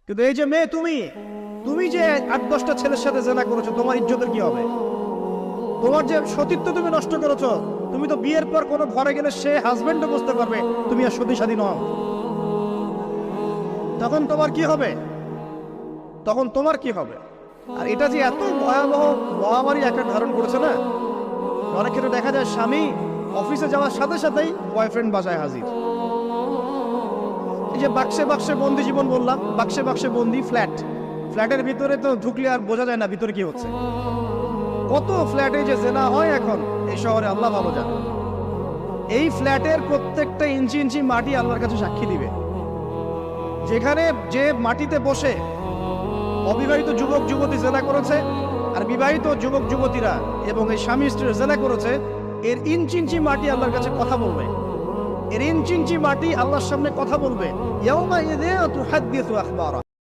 কিন্তু এই যে মেয়ে, তুমি তুমি যে 8-10টা ছেলের সাথে জেনা করেছো, তোমার ইজ্জতের কি হবে? তোমার যে সতীত্ব তুমি নষ্ট করেছো। তুমি তো বিয়ের পর কোনো ঘরে গেলে সে হাজবেন্ডও বুঝতে পারবে তুমি আর সতী সাথী নও। তখন তোমার কি হবে? তখন তোমার কি হবে? আর এটা যে এত ভয়াবহ মহামারী একটা ধারণ করেছে না, অনেক ক্ষেত্রে দেখা যায় স্বামী অফিসে যাওয়ার সাথে সাথেই বয়ফ্রেন্ড বাসায় হাজির। এই যে বাক্সে বাক্সে বন্দি জীবন বললাম, বাক্সে বাক্সে বন্দি ফ্ল্যাটের ভিতরে তো ঢুকলে আর বোঝা যায় না ভিতরে কি হচ্ছে। কত ফ্ল্যাটে যে জেনা হয় এখন এই শহরে, আল্লাহ ভালো জানে। এই ফ্ল্যাটের প্রত্যেকটা ইঞ্চি ইঞ্চি মাটি আল্লাহর কাছে সাক্ষী দিবে। যেখানে যে মাটিতে বসে অবিবাহিত যুবক যুবতী জেনা করেছে আর বিবাহিত যুবক যুবতীরা এবং এই স্বামী স্ত্রী জেনা করেছে, এর ইঞ্চি ইঞ্চি মাটি আল্লাহর কাছে কথা বলবে। এর ইঞ্চি ইঞ্চি মাটি আল্লাহর সামনে কথা বলবে। ইয়াউমা ইযিন তুহাদ্দিসু আখবারা।